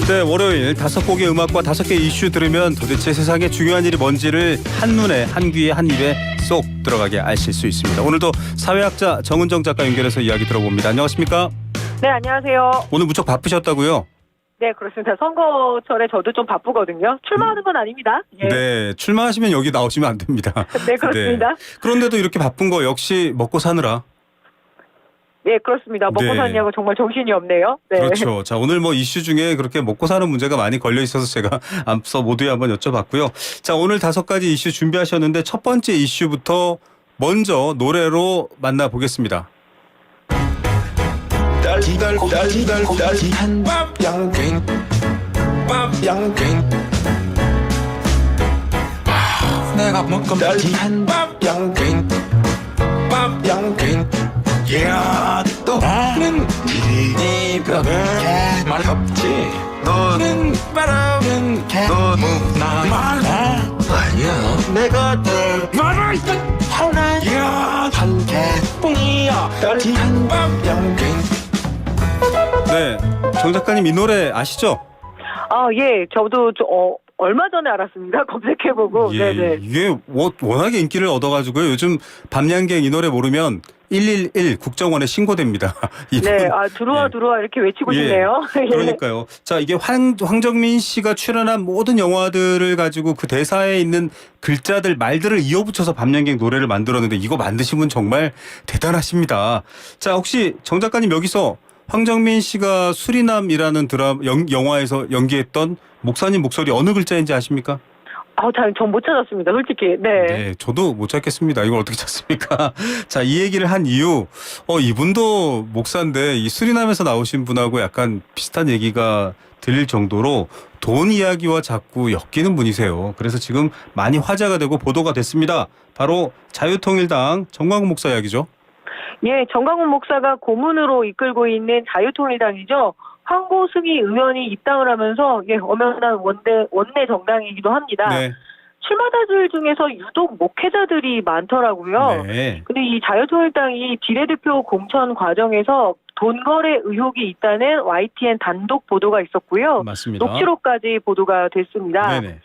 네, 월요일 5곡의 음악과 5개 이슈 들으면 도대체 세상에 중요한 일이 뭔지를 한눈에, 한귀에, 한입에 쏙 들어가게 아실 수 있습니다. 오늘도 사회학자 정은정 작가 연결해서 이야기 들어봅니다. 안녕하십니까? 네, 안녕하세요. 오늘 무척 바쁘셨다고요? 네, 그렇습니다. 선거철에 저도 좀 바쁘거든요. 출마하는 건 아닙니다. 예. 네, 출마하시면 여기 나오시면 안 됩니다. 네, 그렇습니다. 그런데도 이렇게 바쁜 거 역시 먹고 사느라. 네, 그렇습니다. 먹고 네. 사냐고 정말 정신이 없네요. 네. 그렇죠. 자, 오늘 뭐 이슈 중에 그렇게 먹고 사는 문제가 많이 걸려 있어서 제가 앞서 모두에 한번 여쭤봤고요. 자, 오늘 5가지 이슈 준비하셨는데 첫 번째 이슈부터 먼저 노래로 만나보겠습니다. 내가 먹은 또 나는 네가 말 없지 너는 바라는 너무 나만 아니야 내가 말할 때 하나야 한 개뿐이야 네, 정 작가님 이 노래 아시죠? 아, 예. 저도 얼마 전에 알았습니다. 검색해보고. 예, 네네. 이게 워낙에 인기를 얻어가지고요. 요즘 밤양갱 이 노래 모르면 111 국정원에 신고됩니다. 네, 들어와 예. 들어와 이렇게 외치고 예, 싶네요. 그러니까요. 자, 이게 황정민 씨가 출연한 모든 영화들을 가지고 그 대사에 있는 글자들, 말들을 이어붙여서 밤양갱 노래를 만들었는데 이거 만드신 분 정말 대단하십니다. 자, 혹시 정 작가님 여기서 황정민 씨가 수리남이라는 영화에서 연기했던 목사님 목소리 어느 글자인지 아십니까? 전 못 찾았습니다. 솔직히. 네. 네, 저도 못 찾겠습니다. 이걸 어떻게 찾습니까? 자, 이 얘기를 한 이유, 이분도 목사인데 이 수리남에서 나오신 분하고 약간 비슷한 얘기가 들릴 정도로 돈 이야기와 자꾸 엮이는 분이세요. 그래서 지금 많이 화제가 되고 보도가 됐습니다. 바로 자유통일당 정광훈 목사 이야기죠. 예, 정광훈 목사가 고문으로 이끌고 있는 자유통일당이죠. 황보승희 의원이 입당을 하면서 엄연한 원내 정당이기도 합니다. 네. 출마자들 중에서 유독 목회자들이 많더라고요. 네. 근데 이 자유통일당이 비례대표 공천 과정에서 돈 거래 의혹이 있다는 YTN 단독 보도가 있었고요. 맞습니다. 녹취록까지 보도가 됐습니다. 네네.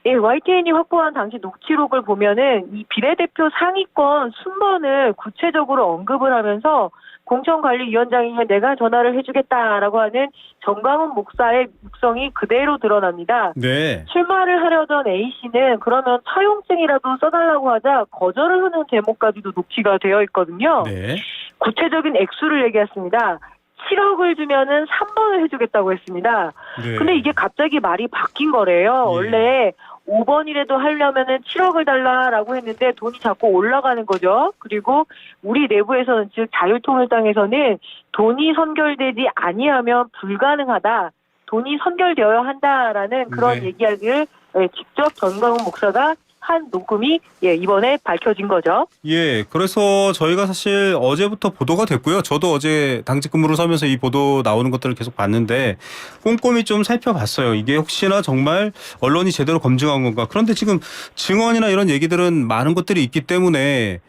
예, YTN이 확보한 당시 녹취록을 보면은 이 비례대표 상위권 순번을 구체적으로 언급을 하면서 공천관리위원장이 내가 전화를 해주겠다라고 하는 정광훈 목사의 육성이 그대로 드러납니다. 네. 출마를 하려던 A씨는 그러면 차용증이라도 써달라고 하자 거절을 하는 제목까지도 녹취가 되어 있거든요. 네. 구체적인 액수를 얘기했습니다. 7억을 주면은 3번을 해주겠다고 했습니다. 네. 근데 이게 갑자기 말이 바뀐 거래요. 예. 원래 5번이라도 하려면은 7억을 달라라고 했는데 돈이 자꾸 올라가는 거죠. 그리고 우리 내부에서는 즉 자유통일당에서는 돈이 선결되지 아니하면 불가능하다. 돈이 선결되어야 한다라는 그런 네. 얘기를 직접 정광훈 목사가 한 녹음이 이번에 밝혀진 거죠. 예, 그래서 저희가 사실 어제부터 보도가 됐고요. 저도 어제 당직 근무를 서면서 이 보도 나오는 것들을 계속 봤는데 꼼꼼히 좀 살펴봤어요. 이게 혹시나 정말 언론이 제대로 검증한 건가. 그런데 지금 증언이나 이런 얘기들은 많은 것들이 있기 때문에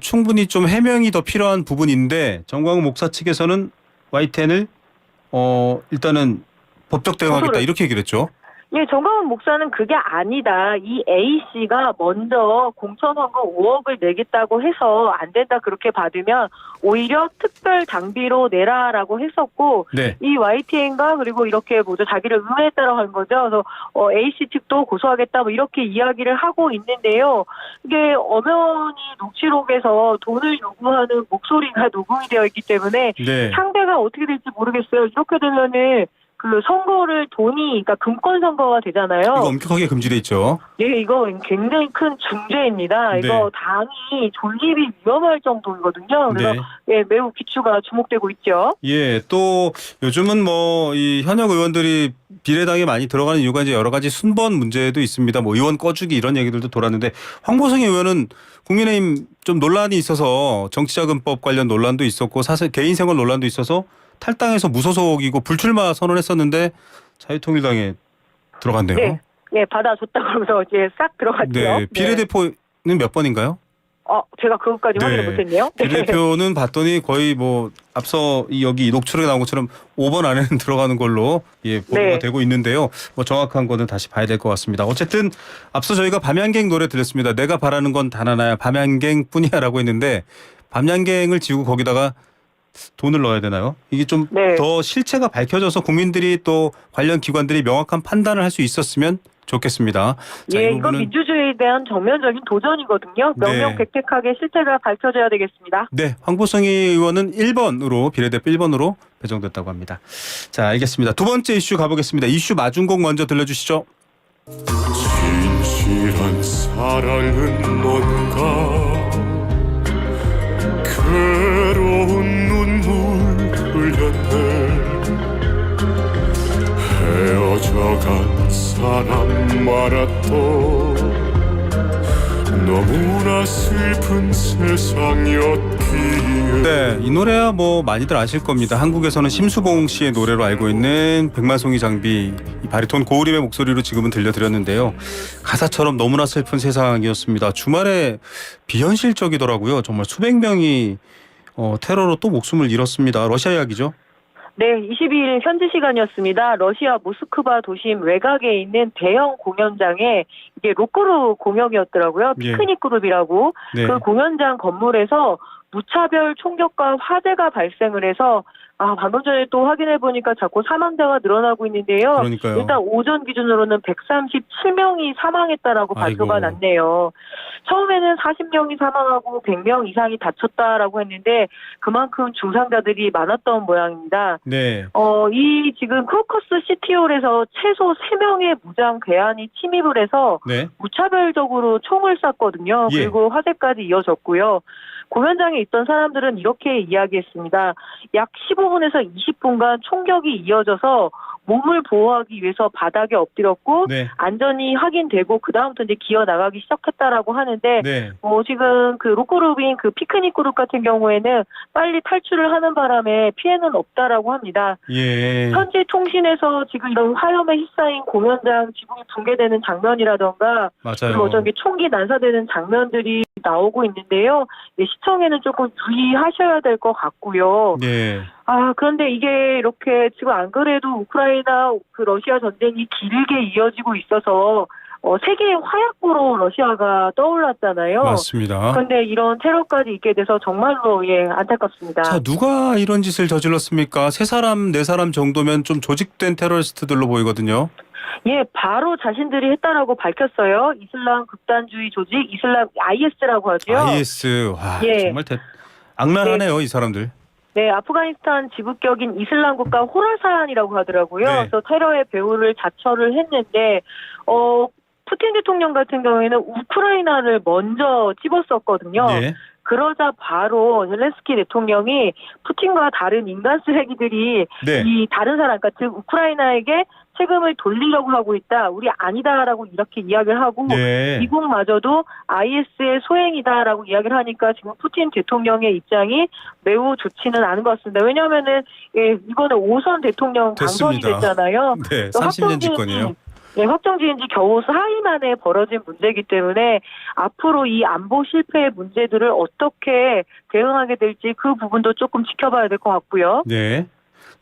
충분히 좀 해명이 더 필요한 부분인데 정광훈 목사 측에서는 YTN을 일단은 법적 대응하겠다 이렇게 얘기를 했죠. 예, 정광훈 목사는 그게 아니다. 이 A씨가 먼저 공천헌금 5억을 내겠다고 해서 안 된다 그렇게 받으면 오히려 특별 당비로 내라라고 했었고 네. 이 YTN과 그리고 이렇게 자기를 의뢰했다라고 한 거죠. 그래서 A씨 측도 고소하겠다 이렇게 이야기를 하고 있는데요. 이게 엄연히 녹취록에서 돈을 요구하는 목소리가 녹음이 되어 있기 때문에 네. 상대가 어떻게 될지 모르겠어요. 이렇게 되면은 그 선거를 그러니까 금권 선거가 되잖아요. 이거 엄격하게 금지돼 있죠. 예, 이거 굉장히 큰 중죄입니다. 이거 네. 당이 존립이 위험할 정도이거든요. 그래서 네. 매우 비추가 주목되고 있죠. 예, 또 요즘은 이 현역 의원들이 비례당에 많이 들어가는 이유가 이제 여러 가지 순번 문제도 있습니다. 의원 꺼주기 이런 얘기들도 돌았는데 황보승희 의원은 국민의힘 좀 논란이 있어서 정치자금법 관련 논란도 있었고 사실 개인 생활 논란도 있어서 탈당해서 무소속이고 불출마 선언했었는데 자유통일당에 들어갔네요. 네, 받아줬다 그러면서 싹 들어갔죠. 네, 비례대표는 몇 번인가요? 제가 그것까지 네. 확인을 못했네요. 비례대표는 봤더니 거의 뭐 앞서 여기 녹취록에 나온 것처럼 5번 안에는 들어가는 걸로 보도가 네. 되고 있는데요. 뭐 정확한 거는 다시 봐야 될 것 같습니다. 어쨌든 앞서 저희가 밤양갱 노래 들었습니다. 내가 바라는 건 단 하나야. 밤양갱뿐이야라고 했는데 밤양갱을 지고 거기다가 돈을 넣어야 되나요? 이게 좀 더 네. 실체가 밝혀져서 국민들이 또 관련 기관들이 명확한 판단을 할 수 있었으면 좋겠습니다. 자, 이 이건 부분은 민주주의에 대한 전면적인 도전이거든요. 명명백백하게 실체가 밝혀져야 되겠습니다. 네, 황보성희 의원은 1번으로 비례대표 1번으로 배정됐다고 합니다. 자, 알겠습니다. 두 번째 이슈 가보겠습니다. 이슈 마중곡 먼저 들려주시죠. 진실한 사랑은 뭔가 괴로운 눈물 흘렸네 헤어져간 사람 말았던 너무나 슬픈 세상이었기에 네, 이 노래야 뭐 많이들 아실 겁니다. 한국에서는 심수봉 씨의 노래로 알고 있는 백마송이 장비 이 바리톤 고우림의 목소리로 지금은 들려드렸는데요. 가사처럼 너무나 슬픈 세상이었습니다. 주말에 비현실적이더라고요. 정말 수백 명이 테러로 또 목숨을 잃었습니다. 러시아 이야기죠? 네, 22일 현지 시간이었습니다. 러시아 모스크바 도심 외곽에 있는 대형 공연장에 이게 로크루 공연이었더라고요. 예. 피크닉 그룹이라고. 네. 그 공연장 건물에서 무차별 총격과 화재가 발생을 해서 방금 전에 또 확인해 보니까 자꾸 사망자가 늘어나고 있는데요. 그러니까요. 일단 오전 기준으로는 137명이 사망했다라고 발표가 아이고. 났네요. 처음에는 40명이 사망하고 100명 이상이 다쳤다라고 했는데 그만큼 중상자들이 많았던 모양입니다. 네. 이 지금 크로커스 시티홀에서 최소 3명의 무장 괴한이 침입을 해서 네. 무차별적으로 총을 쐈거든요. 예. 그리고 화재까지 이어졌고요. 공연장에 있던 사람들은 이렇게 이야기했습니다. 약 15분에서 20분간 총격이 이어져서 몸을 보호하기 위해서 바닥에 엎드렸고 네. 안전이 확인되고 그다음부터 이제 기어 나가기 시작했다라고 하는데 네. 지금 그 로코룹인 그 피크닉 그룹 같은 경우에는 빨리 탈출을 하는 바람에 피해는 없다라고 합니다. 예. 현지 통신에서 지금 이런 화염에 휩싸인 공연장 지붕이 붕괴되는 장면이라던가 맞아요. 그리고 저기 총기 난사되는 장면들이 나오고 있는데요. 시청에는 조금 유의하셔야 될 것 같고요. 네. 그런데 이게 이렇게 지금 안 그래도 우크라이나 그 러시아 전쟁이 길게 이어지고 있어서 세계의 화약고로 러시아가 떠올랐잖아요. 맞습니다. 그런데 이런 테러까지 있게 돼서 정말로 안타깝습니다. 자, 누가 이런 짓을 저질렀습니까? 3사람, 4사람 정도면 좀 조직된 테러리스트들로 보이거든요. 바로 자신들이 했다라고 밝혔어요. 이슬람 극단주의 조직, 이슬람 IS라고 하죠. IS. 와, 예. 정말 악랄하네요, 이 사람들. 네, 아프가니스탄 지부격인 이슬람 국가 호라산이라고 하더라고요. 네. 그래서 테러의 배후를 자처를 했는데, 푸틴 대통령 같은 경우에는 우크라이나를 먼저 찝었었거든요. 예. 그러자 바로 젤렌스키 대통령이 푸틴과 다른 인간 쓰레기들이 네. 이 다른 사람, 그러니까 즉 우크라이나에게 책임을 돌리려고 하고 있다. 우리 아니다라고 이렇게 이야기를 하고 네. 미국마저도 IS의 소행이다라고 이야기를 하니까 지금 푸틴 대통령의 입장이 매우 좋지는 않은 것 같습니다. 왜냐하면은 이번에 5선 대통령 당선이 됐습니다. 됐잖아요. 네, 또 30년 집권이에요. 확정지은 지 겨우 4일 만에 벌어진 문제이기 때문에 앞으로 이 안보 실패의 문제들을 어떻게 대응하게 될지 그 부분도 조금 지켜봐야 될 것 같고요. 네.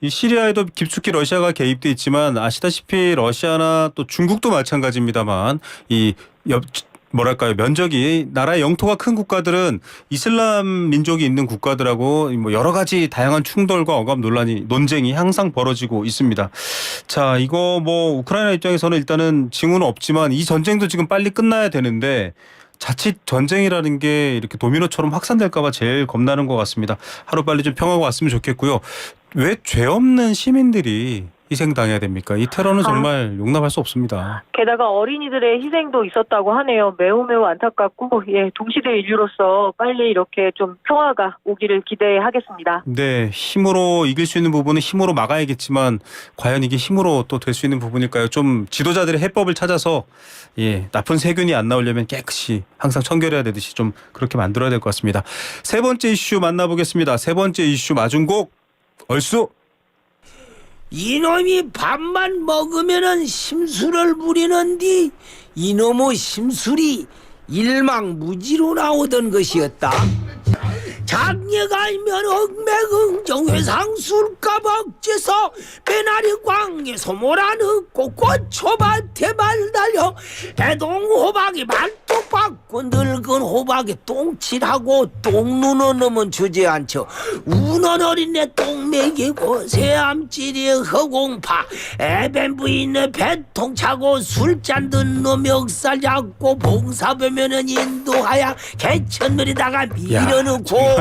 이 시리아에도 깊숙이 러시아가 개입돼 있지만 아시다시피 러시아나 또 중국도 마찬가지입니다만 면적이 나라의 영토가 큰 국가들은 이슬람 민족이 있는 국가들하고 뭐 여러 가지 다양한 충돌과 억압 논쟁이 항상 벌어지고 있습니다. 자, 이거 뭐 우크라이나 입장에서는 일단은 징후는 없지만 이 전쟁도 지금 빨리 끝나야 되는데 자칫 전쟁이라는 게 이렇게 도미노처럼 확산될까 봐 제일 겁나는 것 같습니다. 하루빨리 좀 평화가 왔으면 좋겠고요. 왜 죄 없는 시민들이 희생당해야 됩니까? 이 테러는 정말 용납할 수 없습니다. 게다가 어린이들의 희생도 있었다고 하네요. 매우 안타깝고 동시대 인류로서 빨리 이렇게 좀 평화가 오기를 기대하겠습니다. 네, 힘으로 이길 수 있는 부분은 힘으로 막아야겠지만 과연 이게 힘으로 또 될 수 있는 부분일까요? 좀 지도자들의 해법을 찾아서 나쁜 세균이 안 나오려면 깨끗이 항상 청결해야 되듯이 좀 그렇게 만들어야 될 것 같습니다. 세 번째 이슈 만나보겠습니다. 세 번째 이슈 마중곡 얼쑤. 이놈이 밥만 먹으면은 심술을 부리는디 이놈의 심술이 일망무지로 나오던 것이었다. 장례가 알면 엉맹응정 회상 술값 억제서 배나리 광에 소모란 흙고 꽃초밭에 말달려 대동호박이 말뚝 받고 늙은 호박에 똥칠하고 똥누는 놈은 주저앉혀 우는 어린애 똥 먹이고 새암찌리 허공파 애변 부인의 배통 차고 술잔 든 놈 멱살 잡고 봉사보면은 인도하야 개천물에다가 밀어넣고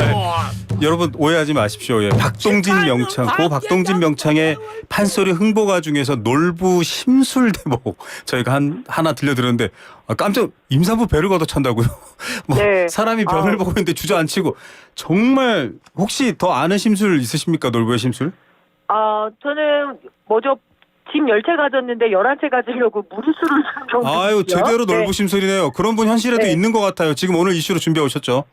여러분 오해하지 마십시오. 예. 박동진 명창, 고 박동진 명창의 판소리 흥보가 중에서 놀부 심술대목 저희가 하나 들려드렸는데 깜짝 임산부 배를 걷어찬다고요. 뭐 네. 사람이 변을 보고 있는데 주저앉히고 정말 혹시 더 아는 심술 있으십니까? 놀부의 심술? 저는 뭐죠? 짐 10채 가졌는데 11채 가지려고 무리수를 산 경우. 아유 제대로 놀부 네. 심술이네요. 그런 분 현실에도 네. 있는 것 같아요. 지금 오늘 이슈로 준비해 오셨죠?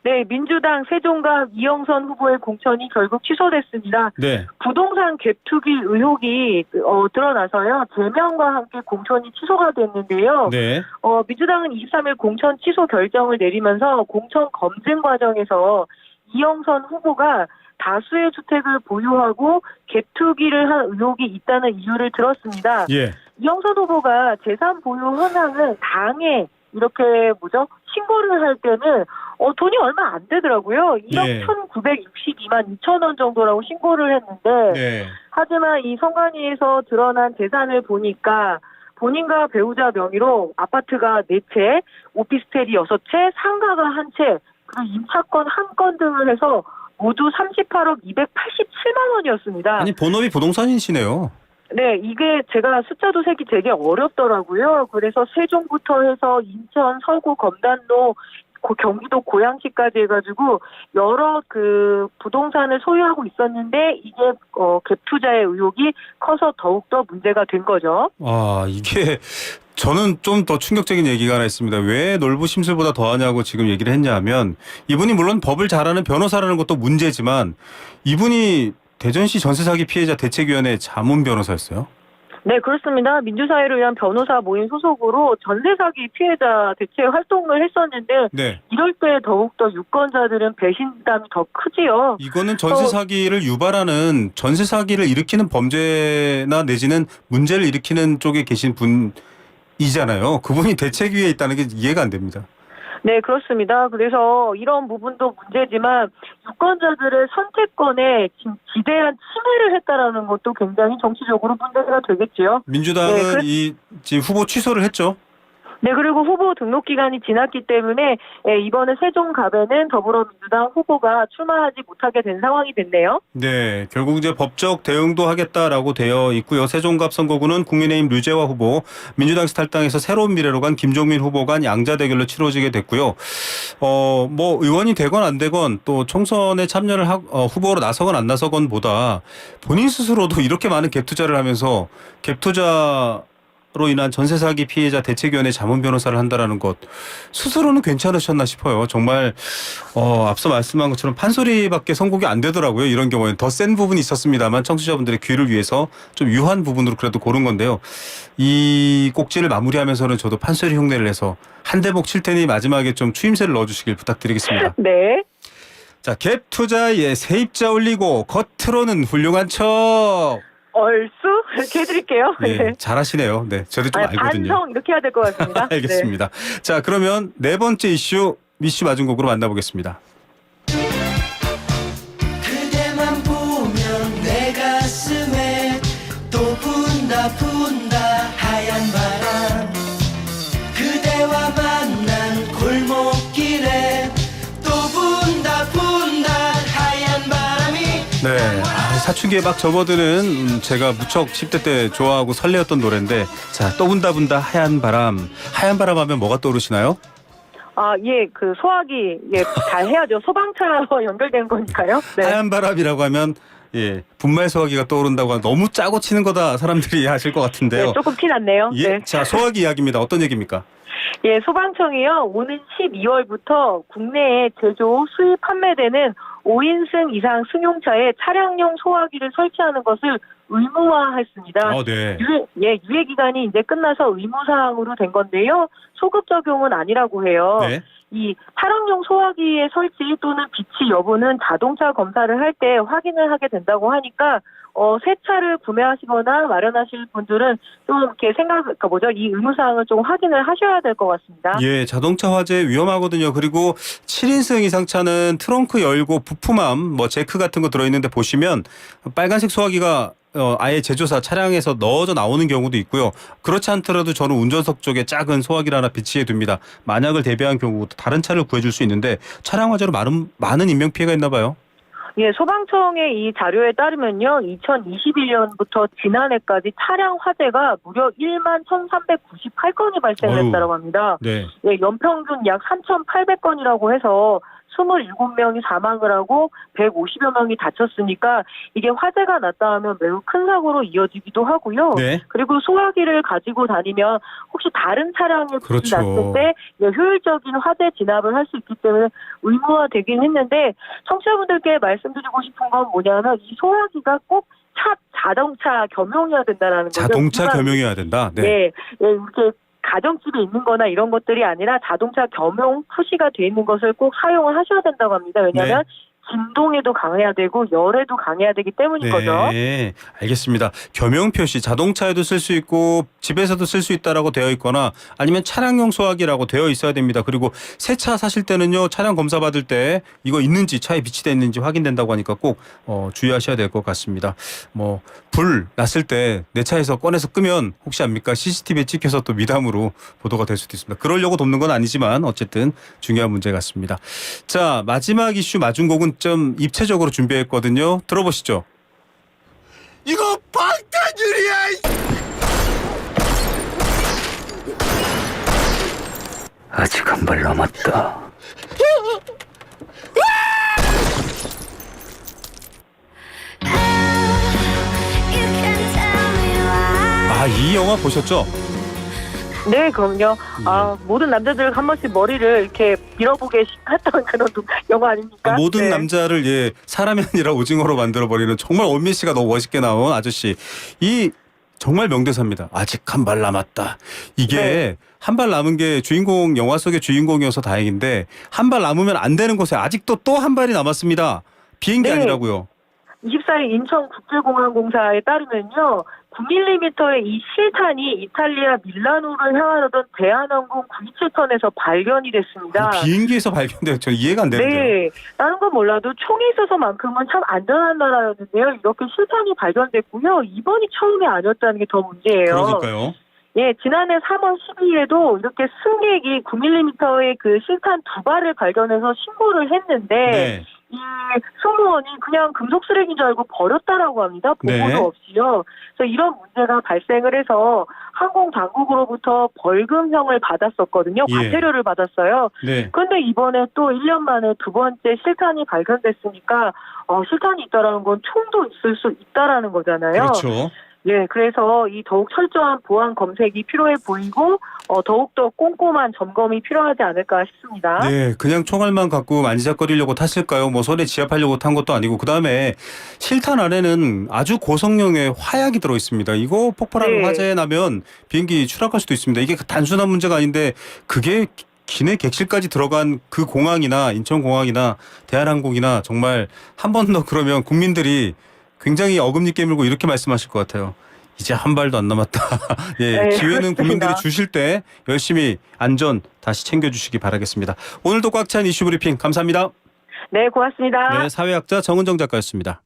네, 민주당 세종갑 이영선 후보의 공천이 결국 취소됐습니다. 네. 부동산 갭 투기 의혹이 드러나서요. 제명과 함께 공천이 취소가 됐는데요. 네. 민주당은 23일 공천 취소 결정을 내리면서 공천 검증 과정에서 이영선 후보가 다수의 주택을 보유하고 갭 투기를 한 의혹이 있다는 이유를 들었습니다. 예. 이영선 후보가 재산 보유 현황을 당에 이렇게 신고를 할 때는 돈이 얼마 안 되더라고요. 1억 네. 1,962만 2천 원 정도라고 신고를 했는데 네. 하지만 이 선관위에서 드러난 재산을 보니까 본인과 배우자 명의로 아파트가 4채, 오피스텔이 6채, 상가가 1채, 그리고 임차권 1건 등을 해서 모두 38억 287만 원이었습니다. 아니 본업이 부동산이시네요. 네, 이게 제가 숫자도 세기 되게 어렵더라고요. 그래서 세종부터 해서 인천, 서구, 검단로, 경기도 고양시까지 해가지고 여러 부동산을 소유하고 있었는데 이게 갭 투자의 의혹이 커서 더욱더 문제가 된 거죠. 이게 저는 좀 더 충격적인 얘기가 하나 있습니다. 왜 놀부 심술보다 더하냐고 지금 얘기를 했냐면 이분이 물론 법을 잘 아는 변호사라는 것도 문제지만 이분이 대전시 전세사기 피해자 대책위원회 자문 변호사였어요. 네, 그렇습니다. 민주사회를 위한 변호사 모임 소속으로 전세사기 피해자 대책 활동을 했었는데 네. 이럴 때 더욱더 유권자들은 배신감이 더 크지요. 이거는 전세사기를 유발하는 전세사기를 일으키는 범죄나 내지는 문제를 일으키는 쪽에 계신 분이잖아요. 그분이 대책위에 있다는 게 이해가 안 됩니다. 네, 그렇습니다. 그래서 이런 부분도 문제지만 유권자들의 선택권에 지대한 침해를 했다라는 것도 굉장히 정치적으로 문제가 되겠지요. 민주당은 지금 후보 취소를 했죠. 네, 그리고 후보 등록 기간이 지났기 때문에 이번에 세종갑에는 더불어민주당 후보가 출마하지 못하게 된 상황이 됐네요. 네, 결국 이제 법적 대응도 하겠다라고 되어 있고요. 세종갑 선거구는 국민의힘 류재화 후보, 민주당에서 탈당해서 새로운 미래로 간 김종민 후보 간 양자 대결로 치러지게 됐고요. 뭐 의원이 되건 안 되건 또 총선에 참여를 후보로 나서건 안 나서건보다 본인 스스로도 이렇게 많은 갭 투자를 하면서 갭 투자 로 인한 전세사기 피해자 대책위원회 자문 변호사를 한다라는 것 스스로는 괜찮으셨나 싶어요. 정말 앞서 말씀한 것처럼 판소리밖에 선곡이 안 되더라고요. 이런 경우에는 더 센 부분이 있었습니다만 청취자분들의 귀를 위해서 좀 유한 부분으로 그래도 고른 건데요. 이 꼭지를 마무리하면서는 저도 판소리 흉내를 내서 한 대목 칠 테니 마지막에 좀 추임새를 넣어주시길 부탁드리겠습니다. 네. 자, 갭 투자에 세입자 올리고 겉으로는 훌륭한 척. 얼쑤 이렇게 해드릴게요. 네, 잘하시네요. 네, 저도 좀 알거든요. 반성 이렇게 해야 될 것 같습니다. 알겠습니다. 네. 자, 그러면 네 번째 이슈 미슈 마중곡으로 만나보겠습니다. 그대만 보면 내 가슴에 또 분다 하얀 바람 그대와 만난 골목길에 또 분다 하얀 바람이 네, 사춘기에 막 접어드는 제가 무척 10대 때 좋아하고 설레었던 노래인데 자, 또 분다 하얀 바람 하면 뭐가 떠오르시나요? 소화기 잘 해야죠. 소방차로 연결된 거니까요. 네. 하얀 바람이라고 하면 분말 소화기가 떠오른다고 너무 짜고 치는 거다 사람들이 하실 것 같은데요. 네, 조금 티났네요. 네. 자, 소화기 이야기입니다. 어떤 얘기입니까? 소방청이요. 오는 12월부터 국내에 제조, 수입, 판매되는 5인승 이상 승용차에 차량용 소화기를 설치하는 것을 의무화했습니다. 네. 유예 기간이 이제 끝나서 의무사항으로 된 건데요. 소급 적용은 아니라고 해요. 네. 이 차량용 소화기의 설치 또는 비치 여부는 자동차 검사를 할 때 확인을 하게 된다고 하니까 새 차를 구매하시거나 마련하실 분들은 좀 이렇게 이 의무사항을 좀 확인을 하셔야 될 것 같습니다. 예, 자동차 화재 위험하거든요. 그리고 7인승 이상 차는 트렁크 열고 부품함, 뭐 제크 같은 거 들어있는데 보시면 빨간색 소화기가 아예 제조사 차량에서 넣어져 나오는 경우도 있고요. 그렇지 않더라도 저는 운전석 쪽에 작은 소화기를 하나 비치해 둡니다. 만약을 대비한 경우 다른 차를 구해줄 수 있는데 차량 화재로 많은 인명피해가 있나 봐요. 예, 소방청의 이 자료에 따르면요, 2021년부터 지난해까지 차량 화재가 무려 1만 1,398건이 발생했다고 합니다. 네. 예, 연평균 약 3,800건이라고 해서 27명이 사망을 하고 150여 명이 다쳤으니까 이게 화재가 났다 하면 매우 큰 사고로 이어지기도 하고요. 네. 그리고 소화기를 가지고 다니면 혹시 다른 차량에 불이 그렇죠. 났을 때 효율적인 화재 진압을 할 수 있기 때문에 의무화되긴 했는데 청취자분들께 말씀드리고 싶은 건 뭐냐면 이 소화기가 꼭 자동차 겸용이어야 된다는 거죠. 자동차 겸용해야 된다. 네. 네, 이렇게 가정집에 있는 거나 이런 것들이 아니라 자동차 겸용 표시가 돼 있는 것을 꼭 사용을 하셔야 된다고 합니다. 왜냐하면 진동에도 강해야 되고 열에도 강해야 되기 때문인 거죠. 네, 알겠습니다. 겸용 표시 자동차에도 쓸 수 있고 집에서도 쓸 수 있다라고 되어 있거나 아니면 차량용 소화기라고 되어 있어야 됩니다. 그리고 새 차 사실 때는요, 차량 검사 받을 때 이거 있는지 차에 비치되어 있는지 확인된다고 하니까 꼭 주의하셔야 될 것 같습니다. 뭐 불 났을 때 내 차에서 꺼내서 끄면 혹시 압니까? CCTV에 찍혀서 또 미담으로 보도가 될 수도 있습니다. 그러려고 돕는 건 아니지만 어쨌든 중요한 문제 같습니다. 자, 마지막 이슈 마중곡은 좀 입체적으로 준비했거든요. 들어보시죠. 이거 방탄유리야. 아직 한 발 남았다. 아, 이 영화 보셨죠? 네, 그럼요. 모든 남자들 한 번씩 머리를 이렇게 밀어보게 했던 그런 영화 아닙니까? 모든 네. 남자를 사람이 아니라 오징어로 만들어버리는 정말 원민 씨가 너무 멋있게 나온 아저씨. 이 정말 명대사입니다. 아직 한 발 남았다. 이게 네. 한 발 남은 게 영화 속의 주인공이어서 다행인데 한 발 남으면 안 되는 곳에 아직도 또 한 발이 남았습니다. 비행기 네. 아니라고요. 24일 인천국제공항공사에 따르면요. 9mm의 이 실탄이 이탈리아 밀라노를 향하던 대한항공 927턴에서 발견이 됐습니다. 비행기에서 발견돼요. 저 이해가 안 되는데요. 네, 다른 건 몰라도 총이 있어서만큼은 참 안전한 나라였는데요. 이렇게 실탄이 발견됐고요. 이번이 처음이 아니었다는 게 더 문제예요. 그러니까요. 예, 지난해 3월 12일에도 이렇게 승객이 9mm의 그 실탄 2발을 발견해서 신고를 했는데 네. 이 승무원이 그냥 금속 쓰레기인 줄 알고 버렸다라고 합니다. 보고도 네. 없이요. 그래서 이런 문제가 발생을 해서 항공 당국으로부터 벌금형을 받았었거든요. 예. 과태료를 받았어요. 네. 그런데 이번에 또 1년 만에 두 번째 실탄이 발견됐으니까 실탄이 있다라는 건 총도 있을 수 있다라는 거잖아요. 그렇죠. 예, 그래서 이 더욱 철저한 보안 검색이 필요해 보이고 더욱더 꼼꼼한 점검이 필요하지 않을까 싶습니다. 네, 그냥 총알만 갖고 만지작거리려고 탔을까요? 뭐 손에 지압하려고 탄 것도 아니고 그다음에 실탄 안에는 아주 고성능의 화약이 들어 있습니다. 이거 폭발하는 네. 화재 나면 비행기 추락할 수도 있습니다. 이게 단순한 문제가 아닌데 그게 기내 객실까지 들어간 그 공항이나 인천공항이나 대한항공이나 정말 한 번 더 그러면 국민들이 굉장히 어금니 깨물고 이렇게 말씀하실 것 같아요. 이제 한 발도 안 남았다. 예, 네, 기회는 그렇습니다. 국민들이 주실 때 열심히 안전 다시 챙겨주시기 바라겠습니다. 오늘도 꽉 찬 이슈 브리핑 감사합니다. 네, 고맙습니다. 네, 사회학자 정은정 작가였습니다.